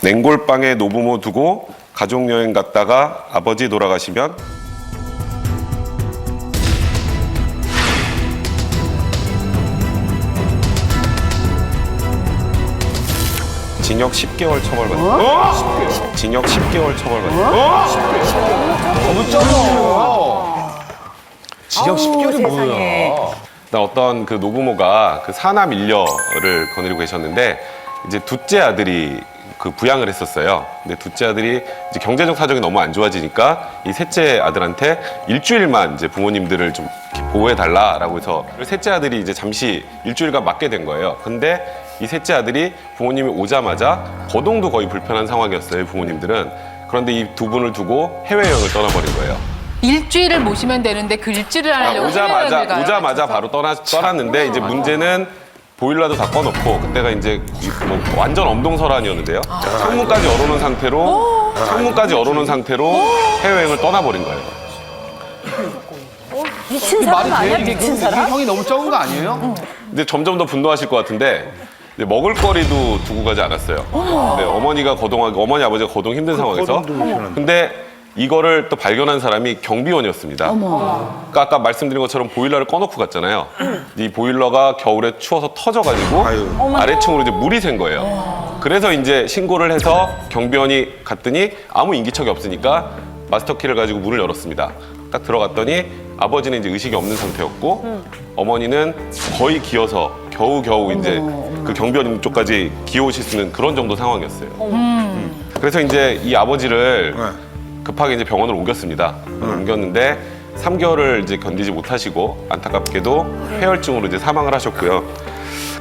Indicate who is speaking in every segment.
Speaker 1: 냉골방에 노부모 두고 가족여행 갔다가 아버지 돌아가시면 징역 10개월 처벌받습니다. 징역 10개월 처벌받습니다.
Speaker 2: 너무 적어. 징역 10개월이 뭐야?
Speaker 1: 어떤 그 노부모가 그 사남 일녀를 거느리고 계셨는데 이제 둘째 아들이 그 부양을 했었어요. 근데 둘째 아들이 이제 경제적 사정이 너무 안 좋아지니까 이 셋째 아들한테 일주일만 이제 부모님들을 좀 보호해 달라라고 해서 셋째 아들이 이제 잠시 일주일간 맡게 된 거예요. 근데 이 셋째 아들이 부모님이 오자마자 거동도 거의 불편한 상황이었어요, 부모님들은. 그런데 이 두 분을 두고 해외여행을 떠나버린 거예요.
Speaker 3: 일주일을 모시면 되는데 그 일주일을 안 하려고 해외여행을 가요.
Speaker 1: 오자마자 바로 떠났는데 이제 문제는 보일러도 다 꺼놓고 그때가 이제 뭐 완전 엄동설안이었는데요. 창문까지 열어놓은 상태로 해외여행을 떠나버린 거예요.
Speaker 4: 미친
Speaker 2: 말이
Speaker 4: 사람 아니야?
Speaker 2: 돼? 이게
Speaker 4: 미친 사람?
Speaker 2: 형이 너무 적은 거 아니에요?
Speaker 1: 근데 점점 더 분노하실 것 같은데 이제 먹을거리도 두고 가지 않았어요. 네, 어머니 아버지가 거동 힘든 상황에서. 근데 이거를 또 발견한 사람이 경비원이었습니다. 그러니까 아까 말씀드린 것처럼 보일러를 꺼놓고 갔잖아요. 이 보일러가 겨울에 추워서 터져가지고 아래층으로 이제 물이 샌 거예요. 그래서 이제 신고를 해서 경비원이 갔더니 아무 인기척이 없으니까 마스터키를 가지고 문을 열었습니다. 딱 들어갔더니 아버지는 이제 의식이 없는 상태였고 어머니는 거의 기어서 겨우겨우 이제 그 경비원 쪽까지 기어오실 수 있는 그런 정도 상황이었어요. 그래서 이제 이 아버지를 급하게 이제 병원을 옮겼습니다. 옮겼는데 3개월을 이제 견디지 못하시고 안타깝게도 폐혈증으로 이제 사망을 하셨고요.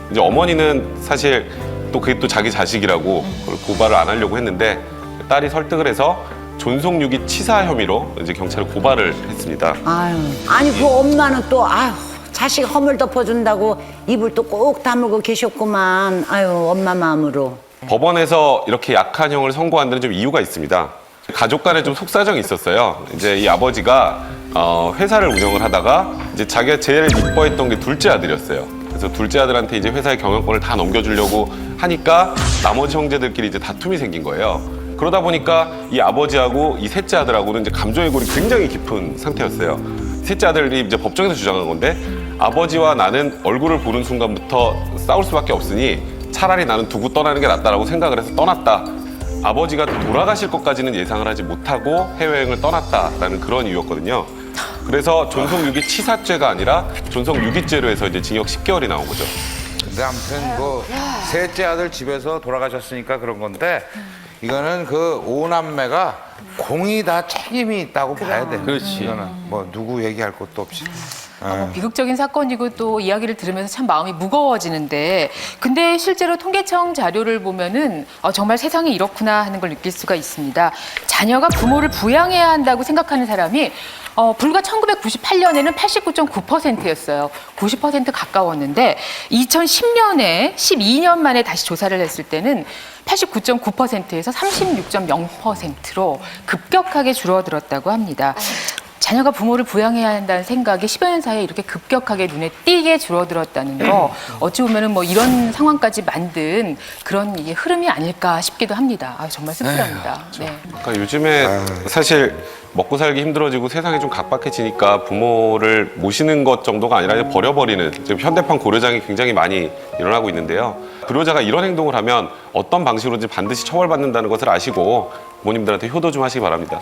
Speaker 1: 이제 어머니는 사실 또 그게 또 자기 자식이라고 그걸 고발을 안 하려고 했는데 딸이 설득을 해서 존속유기 치사 혐의로 이제 경찰에 고발을 했습니다.
Speaker 4: 아유, 아니 그 엄마는 또 아유 자식 허물 덮어준다고 입을 또 꼭 다물고 계셨구만. 아유 엄마 마음으로.
Speaker 1: 법원에서 이렇게 약한 형을 선고한 데는 좀 이유가 있습니다. 가족 간에 좀 속사정이 있었어요. 이제 이 아버지가 회사를 운영을 하다가 이제 자기가 제일 이뻐했던 게 둘째 아들이었어요. 그래서 둘째 아들한테 이제 회사의 경영권을 다 넘겨주려고 하니까 나머지 형제들끼리 이제 다툼이 생긴 거예요. 그러다 보니까 이 아버지하고 이 셋째 아들하고는 이제 감정의 골이 굉장히 깊은 상태였어요. 셋째 아들이 이제 법정에서 주장한 건데 아버지와 나는 얼굴을 보는 순간부터 싸울 수밖에 없으니 차라리 나는 두고 떠나는 게 낫다라고 생각을 해서 떠났다. 아버지가 돌아가실 것까지는 예상을 하지 못하고 해외여행을 떠났다라는 그런 이유였거든요. 그래서 존속유기 치사죄가 아니라 존속유기죄로 해서 이제 징역 10개월이 나온 거죠.
Speaker 5: 근데 아무튼 뭐 셋째 아들 집에서 돌아가셨으니까 그런 건데 이거는 그 오남매가 공이 다 책임이 있다고 봐야 돼.
Speaker 2: 그렇지.
Speaker 5: 이거는 뭐 누구 얘기할 것도 없이.
Speaker 3: 비극적인 사건이고 또 이야기를 들으면서 참 마음이 무거워지는데 근데 실제로 통계청 자료를 보면은 정말 세상이 이렇구나 하는 걸 느낄 수가 있습니다. 자녀가 부모를 부양해야 한다고 생각하는 사람이 불과 1998년에는 89.9%였어요. 90% 가까웠는데 2010년에 12년 만에 다시 조사를 했을 때는 89.9%에서 36.0%로 급격하게 줄어들었다고 합니다. 자녀가 부모를 부양해야 한다는 생각이 10여 년 사이에 이렇게 급격하게 눈에 띄게 줄어들었다는 거 어찌 보면은 뭐 이런 상황까지 만든 그런 이게 흐름이 아닐까 싶기도 합니다. 정말 씁쓸합니다. 네.
Speaker 1: 그러니까 요즘에 사실 먹고 살기 힘들어지고 세상이 좀 각박해지니까 부모를 모시는 것 정도가 아니라 이제 버려버리는 지금 현대판 고려장이 굉장히 많이 일어나고 있는데요. 불효자가 이런 행동을 하면 어떤 방식으로든지 반드시 처벌받는다는 것을 아시고 부모님들한테 효도 좀 하시기 바랍니다.